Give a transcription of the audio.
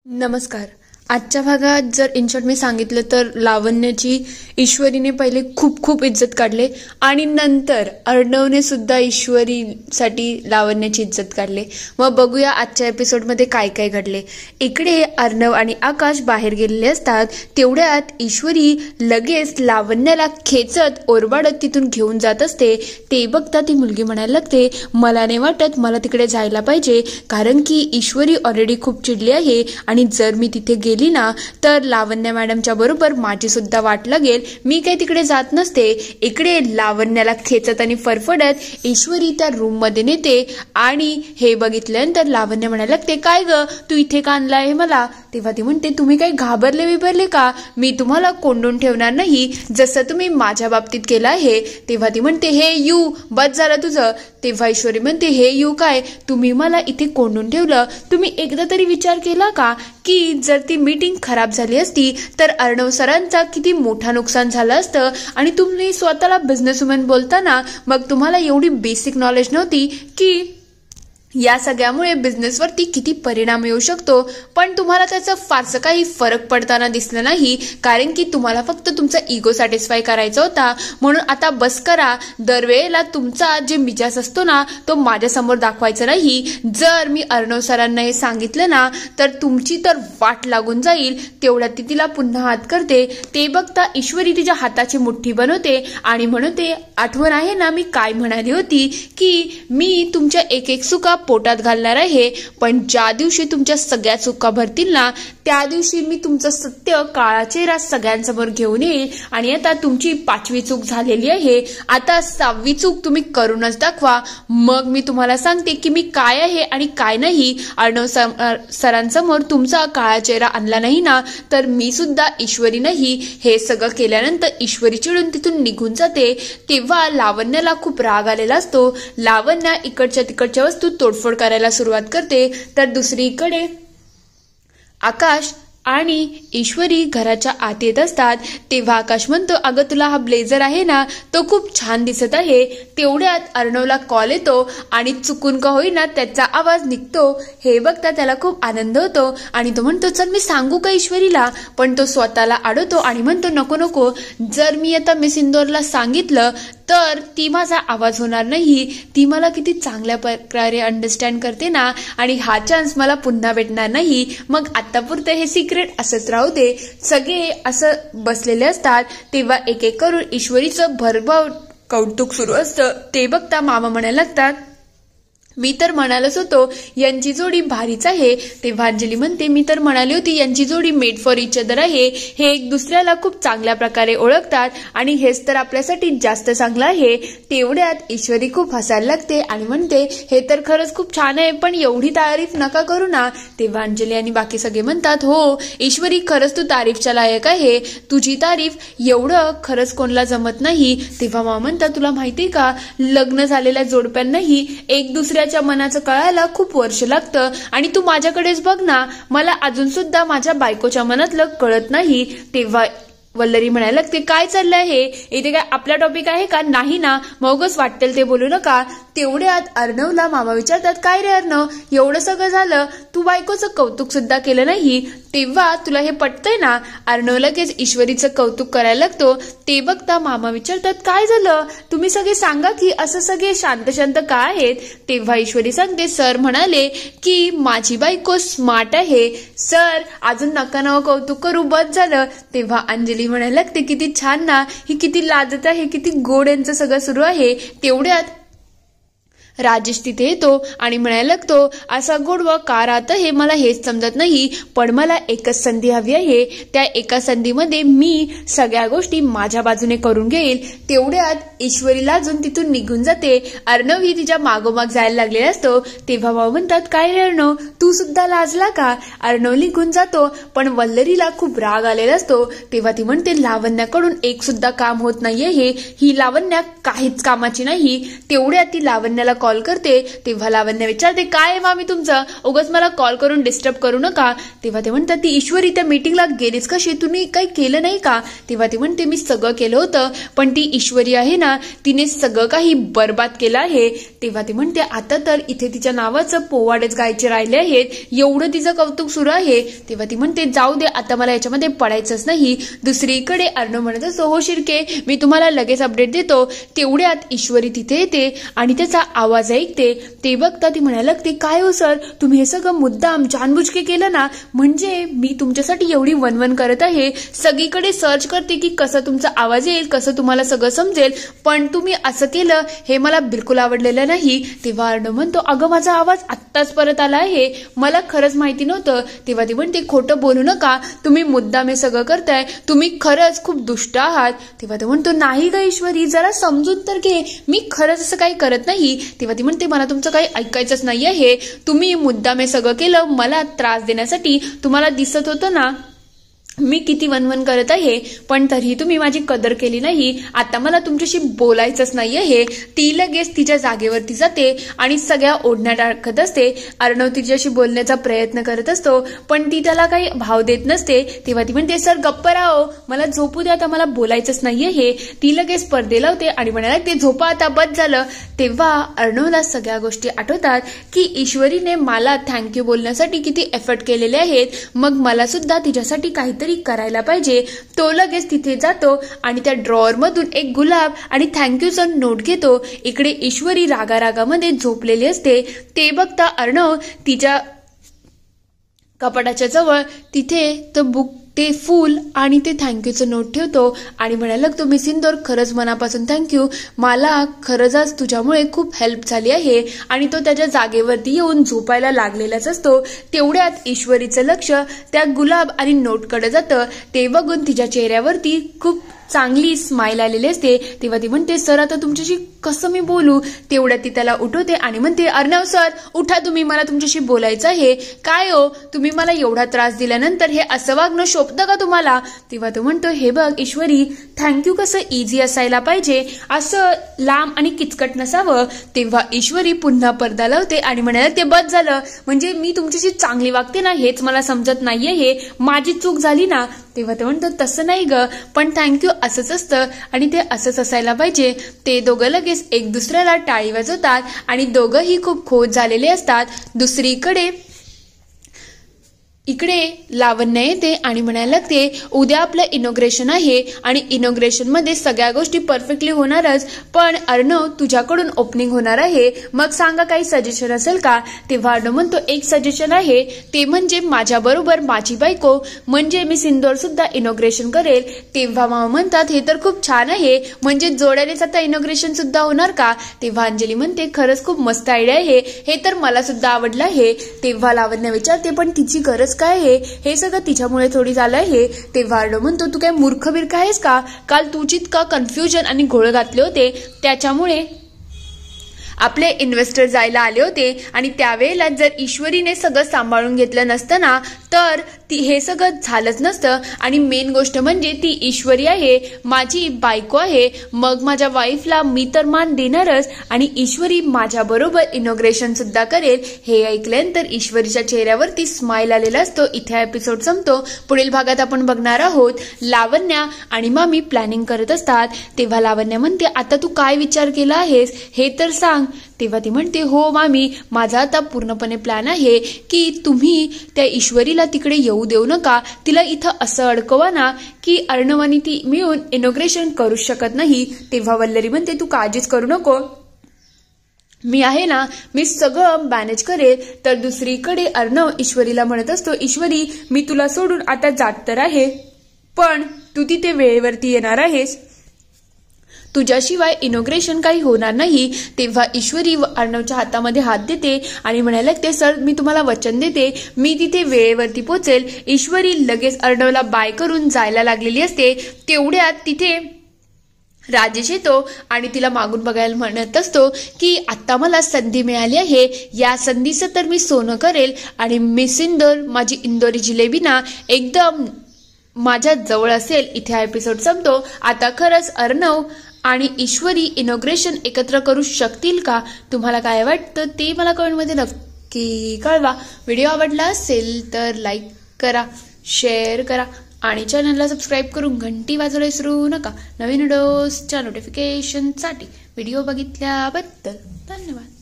नमस्कार. आजच्या भागात जर इन शॉर्ट मी सांगितलं तर लावण्याची ईश्वरीने पहिले खूप खूप इज्जत काढले आणि नंतर अर्णवने सुद्धा ईश्वरीसाठी लावण्याची इज्जत काढले. मग बघूया आजच्या एपिसोडमध्ये काय काय घडले. इकडे अर्णव आणि आकाश बाहेर गेलेले असतात. तेवढ्यात ईश्वरी लगेच लावण्याला खेचत ओरबाडत तिथून घेऊन जात असते. ते बघता ती मुलगी म्हणायला लागते, मला नाही वाटत मला तिकडे जायला पाहिजे, कारण की ईश्वरी ऑलरेडी खूप चिडली आहे आणि जर मी तिथे गेली ना तर लावण्य मॅडमच्या बरोबर माझी सुद्धा वाट लागेल. मी काही तिकडे जात नसते. इकडे लावण्याला खेचत आणि फरफडत ईश्वरी त्या रूम मध्ये नेते आणि हे बघितल्यानंतर लावण्य म्हणायला लागते, काय ग तू इथे का आणला आहे मला? तेव्हा ती म्हणते, तुम्ही काही घाबरले का? मी तुम्हाला कोंडून ठेवणार नाही जसं तुम्ही माझ्या बाबतीत केलं आहे. तेव्हा ती म्हणते, हे यू बस झालं तुझं. तेव्हा ईश्वरी म्हणते, हे यू काय? तुम्ही मला इथे कोंडून ठेवलं. तुम्ही एकदा तरी विचार केला का की जर ती मीटिंग खराब झाली असती तर अर्णव सरांचा किती मोठा नुकसान झालं असतं. आणि तुम्ही स्वतःला बिझनेसवुमन बोलताना मग तुम्हाला एवढी बेसिक नॉलेज नव्हती की या सगळ्यामुळे बिझनेसवरती किती परिणाम येऊ शकतो. पण तुम्हाला त्याचा फारसं काही फरक पडताना दिसला नाही, कारण की तुम्हाला फक्त तुमचा इगो सॅटिस्फाय करायचा होता. म्हणून आता बस करा. दरवेळेला तुमचा जे मिजाज असतो ना तो माझ्यासमोर दाखवायचा नाही. जर मी अर्णव सरांना हे सांगितलं ना तर तुमची तर वाट लागून जाईल. तेवढ्यात ती तिला पुन्हा हात करते. ते बघता ईश्वरी तिच्या हाताची मुठ्ठी बनवते आणि म्हणते, आठवण आहे ना मी काय म्हणाली होती की मी तुमच्या एक एक चुका पोटात घालणार आहे, पण ज्या दिवशी तुमच्या सगळ्या चुका भरतील ना त्या दिवशी मी तुमचं सत्य काळा चेहरा सगळ्यांसमोर घेऊन येईल. आणि आता तुमची 5वी चूक झालेली आहे, आता 6वी चूक तुम्ही करूनच दाखवा. मग मी तुम्हाला सांगते की मी काय आहे आणि काय नाही. अर्णव सरांसमोर तुमचा काळा चेहरा आणला नाही ना तर मी सुद्धा ईश्वरी नाही. हे सगळं केल्यानंतर ईश्वरी चिडून तिथून निघून जाते. तेव्हा लावण्याला खूप राग आलेला असतो. लावण्या इकडच्या तिकडच्या वस्तू तोडफोड करायला सुरुवात करते. तर दुसरीकडे आकाश आणि ईश्वरी घराच्या आत येत असतात. तेव्हा आकाश म्हणतो, अगं तुला हा ब्लेझर आहे ना तो खूप छान दिसत आहे. तेवढ्यात अर्णवला कॉल येतो आणि चुकून का होईना त्याचा आवाज निघतो. हे बघता त्याला खूप आनंद होतो आणि तो म्हणतो, चल मी सांगू का ईश्वरीला? पण तो स्वतःला अडवतो आणि म्हणतो, नको, जर मी आता मिस इंदोरला सांगितलं तर ती माझा आवाज होणार नाही. ती मला किती चांगल्या प्रकारे अंडरस्टँड करते ना आणि हा चान्स मला पुन्हा भेटणार नाही. मग आतापुरतं हे सिक्रेट असंच राहू दे. सगळे असं बसलेले असतात. तेव्हा एक एक करून ईश्वरीचं भरभर कौतुक सुरू असतं. ते बघता मामा म्हणायला लागतात, मी तर म्हणालच होतो यांची जोडी भारीच आहे. तेव्हा अंजली म्हणते, मी तर म्हणाली होती यांची जोडी मेड फॉर इच अदर आहे. हे एक दुसऱ्याला खूप चांगल्या प्रकारे ओळखतात आणि हेच तर आपल्यासाठी जास्त चांगलं आहे. तेवढ्यात ईश्वरी खूप हसायला लागते आणि म्हणते, हे तर खरंच खूप छान आहे, पण एवढी तारीफ नका करू ना. तेव्हा अंजली आणि बाकी सगळे म्हणतात, हो ईश्वरी खरंच तू तारीफच्या लायक आहे. तुझी तारीफ एवढं खरंच कोणाला जमत नाही. तेव्हा मामा म्हणतात, तुला माहिती का लग्न झालेल्या जोडप्यांनाही एक दुसऱ्या मनाचं कळायला खूप वर्ष लागतं आणि तू माझ्याकडेच बघ ना, मला अजून सुद्धा माझ्या बायकोच्या मनातलं कळत नाही. तेव्हा वल्लरी म्हणायला लागते, काय चाललंय हे? इथे काय आपला टॉपिक आहे का? नाही ना, मगच वाटेल ते बोलू नका. तेवढ्यात अर्णवला मामा विचारतात, काय रे अर्णव एवढं सगळं झालं, तू बायकोचं कौतुक सुद्धा केलं नाही. तेव्हा तुला हे पटतंय ना? अर्णव लगेच ईश्वरीचं कौतुक करायला लागतो. ते बघता मामा विचारतात, काय झालं? तुम्ही सगळे सांगा की असं सगळे शांत का आहेत? तेव्हा ईश्वरी सांगते, सर म्हणाले की माझी बायको स्मार्ट आहे. सर अजून नका कौतुक करू, बस झालं. तेव्हा अंजली म्हणायला लागते, किती छान ना, ही किती लाजत आहे, किती गोड यांचं सगळं सुरू आहे. तेवढ्यात राजेश तिथे येतो आणि म्हणायला लागतो, असा गोडवा का राहत हे मला हेच समजत नाही, पण मला एकच संधी हवी आहे. त्या एका संधीमध्ये मी सगळ्या गोष्टी माझ्या बाजूने करून घेईल. तेवढ्यात ईश्वरी लाजून तिथून निघून जाते. अर्णव ही तिच्या मागोमाग जायला लागलेला असतो. तेव्हा भाऊ म्हणतात, काय रे अर्णव तू सुद्धा लाजला का? अर्णव निघून जातो, पण वल्लरीला खूप राग आलेला असतो. तेव्हा ती म्हणते, लावण्याकडून एक सुद्धा काम होत नाहीये, ही लावण्या काहीच कामाची नाही. तेवढ्यात ती लावण्याला कॉल करते तेव्हा लावण्य विचारते, काय आहे मामी तुमचं, उगाच मला कॉल करून डिस्टर्ब करू नका. तेव्हा ते म्हणतात, ती ईश्वरी त्या मीटिंगला गेलीच कशी, तुम्ही काही केलं नाही का? तेव्हा ते म्हणते, मी सगळं केलं होतं, पण ती ईश्वरी आहे ना, तिने सगळं काही बर्बाद केलं आहे. तेव्हा ते म्हणते, आता तर इथे तिच्या नावाचं पोवाडेच गायचे राहिले आहेत, एवढं तिचं कौतुक सुरू आहे. तेव्हा ती म्हणते, जाऊ दे, आता मला याच्यामध्ये पडायचंच नाही. दुसरीकडे अर्णव म्हणत असतो, हो शिर्के, मी तुम्हाला लगेच अपडेट देतो. तेवढ्यात ईश्वरी तिथे येते आणि त्याचा आवाज ऐकते. ते बघता ती म्हणायला लागते, काय हो सर, तुम्ही हे सगळं मुद्दाम जानबुजके केलं ना? म्हणजे मी तुमच्यासाठी एवढी वनवन करत आहे, सगळीकडे सर्च करते की कसं तुमचा आवाज येईल, कसं तुम्हाला सगळं समजेल, पण तुम्ही असं केलं हे मला बिलकुल आवडलेलं नाही. तेव्हा अर्णव म्हणतो, अगं माझा आवाज आत्ताच परत आला आहे, मला खरंच माहिती नव्हतं. तेव्हा ती म्हणते, खोटं बोलू नका, तुम्ही मुद्दाम हे सगळं करताय, तुम्ही खरंच खूप दुष्ट आहात. तेव्हा ते म्हणतो, नाही ग ईश्वरी, जरा समजून तर घे, मी खरंच असं काही करत नाही. तेव्हा ती म्हणते, मला तुमचं काही ऐकायचंच नाही आहे, तुम्ही मुद्दाम हे सगळं केलं मला त्रास देण्यासाठी. तुम्हाला दिसत होतं ना मी किती वनवन करत आहे, पण तरीही तुम्ही माझी कदर केली नाही. आता मला तुमच्याशी बोलायचंच नाही आहे. ती लगेच तिच्या जागेवरती जाते आणि सगळ्या ओढण्या टाकत असते. अर्णव तिच्याशी बोलण्याचा प्रयत्न करत असतो, पण ती त्याला काही भाव देत नसते. तेव्हा ती म्हणते, सर गप्प राहो, मला झोपू दे, आता मला बोलायचंच नाही आहे. ती लगेच पडदे लावते आणि म्हणायला, ते झोपा आता, बस झालं. तेव्हा अर्णवला सगळ्या गोष्टी आठवतात की ईश्वरीने मला थँक्यू बोलण्यासाठी किती एफर्ट केलेले आहेत, मग मला सुद्धा तिच्यासाठी काहीतरी करायला पाहिजे. तो लगेच तिथे जातो आणि त्या ड्रॉअर मधून एक गुलाब आणि थँक्यूचा नोट घेतो. इकडे ईश्वरी रागारागामध्ये झोपलेली असते. ते बघता अर्णव तिच्या कपाटाच्या जवळ तिथे ते फूल आणि ते थँक्यूचं नोट ठेवतो आणि म्हणायला लागतो, मिस इंदोर, खरंच मनापासून थँक्यू, मला खरंच आज तुझ्यामुळे खूप हेल्प झाली आहे. आणि तो त्याच्या जागेवरती येऊन झोपायला लागलेलाच असतो. तेवढ्यात ईश्वरीचं लक्ष त्या गुलाब आणि नोटकडे जातं. ते बघून तिच्या चेहऱ्यावरती खूप चांगली स्माईल आलेली असते. तेव्हा ती म्हणते, सर आता तुमच्याशी कसं मी बोलू? तेवढ्यात ती त्याला उठवते आणि म्हणते, अर्णव सर उठा, तुम्ही, मला तुमच्याशी बोलायचं आहे. काय हो, तुम्ही मला एवढा त्रास दिल्यानंतर हे असं वागणं शोभतं का तुम्हाला? तेव्हा तो म्हणतो, हे बघ ईश्वरी, थँक्यू कसं इझी असायला पाहिजे, असं लांब आणि किचकट नसावं. तेव्हा ईश्वरी पुन्हा पडदा लावते आणि म्हणाले, ते बस झालं, म्हणजे मी तुमच्याशी चांगली वागते ना हेच मला समजत नाहीये, हे माझी चूक झाली ना? तेव्हा ते म्हणतो, तसं नाही ग, पण थँक्यू असंच असतं आणि ते असंच असायला पाहिजे. ते दोघं लगेच एक दुसऱ्याला टाळी वाजवतात आणि दोघंही खूप खुश झालेले असतात. दुसरीकडे इकडे लावण्य येते आणि म्हणायला लागते, उद्या आपलं इनॉग्रेशन आहे आणि इनॉग्रेशन मध्ये सगळ्या गोष्टी परफेक्टली होणारच, पण अर्णव तुझ्याकडून ओपनिंग होणार आहे, मग सांगा काही सजेशन असेल का? तेव्हा अर्णव म्हणतो, एक सजेशन आहे, ते म्हणजे माझ्याबरोबर माझी बायको म्हणजे मिस इंदोर सुद्धा इनॉग्रेशन करेल. तेव्हा मामा म्हणतात, हे तर खूप छान आहे, म्हणजे जोड्यानेच आता इनॉग्रेशन सुद्धा होणार का? तेव्हा अंजली म्हणते, खरंच खूप मस्त आयडिया आहे, हे तर मला सुद्धा आवडलं आहे. तेव्हा लावण्य विचारते, पण तिची गरज काय आहे? हे सगळं तिच्यामुळे थोडी झालं आहे. तेव्हा अर्णव म्हणतो, तू काय मूर्ख बिरखा आहेस का? काल तू जितका कन्फ्युजन आणि घोळ घातले होते त्याच्यामुळे आपले इन्व्हेस्टर जायला आले होते आणि त्यावेळेला जर ईश्वरीने सगळं सांभाळून घेतलं नसतं ना तर हे सगळं झालंच नसतं. आणि मेन गोष्ट म्हणजे ती ईश्वरी आहे, माझी बायको आहे, मग माझ्या वाईफला मी तर मान देणारच आणि ईश्वरी माझ्याबरोबर इनॉग्रेशन सुद्धा करेल. हे ऐकल्यानंतर ईश्वरीच्या चेहऱ्यावरती स्माईल आलेला असतो. इथे एपिसोड संपतो. पुढील भागात आपण बघणार आहोत लावण्या आणि मामी प्लॅनिंग करत असतात. तेव्हा लावण्या म्हणते, आता तू काय विचार केला आहेस हे तर सांग. तेव्हा ती म्हणते, हो मामी, माझा आता पूर्णपणे प्लॅन आहे की तुम्ही त्या ईश्वरीला तिकडे येऊ देऊ नका, तिला इथं असं अडकवा ना की अर्णव आणि ती मिळून इनॉग्रेशन करू शकत नाही. तेव्हा वल्लरी म्हणते, तू काळजीच करू नको, मी आहे ना, मी सगळं मॅनेज करेल. तर दुसरीकडे अर्णव ईश्वरीला म्हणत असतो, ईश्वरी, मी तुला सोडून आता जात तर आहे, पण तू तिथे वेळेवरती येणार आहेस, तुझ्याशिवाय इनॉग्रेशन काही होणार नाही. तेव्हा ईश्वरी अर्णवच्या हातामध्ये हात देते आणि म्हणायला लागते, सर मी तुम्हाला वचन देते, मी तिथे वेळेवरती पोहोचेल. ईश्वरी लगेच अर्णवला बाय करून जायला लागलेली असते. तेवढ्यात तिथे राजेश येतो आणि तिला मागून बघायला म्हणत असतो की आता मला संधी मिळाली आहे, या संधीचं तर मी सोनं करेल आणि मिस इंदोर, माझी इंदोरी जिलेबी ना एकदम माझ्या जवळ असेल. इथे हा एपिसोड संपतो. आता खरंच अर्णव आणि ईश्वरी इनॉग्रेशन एकत्र करू शकतील का? तुम्हाला काय वाटतं ते मला कमेंटमध्ये नक्की कळवा. व्हिडिओ आवडला असेल तर लाईक करा, शेअर करा आणि चॅनलला सबस्क्राईब करून घंटी वाजवायला विसरू नका. नवीन व्हिडिओजच्या नोटिफिकेशनसाठी. व्हिडिओ बघितल्याबद्दल धन्यवाद.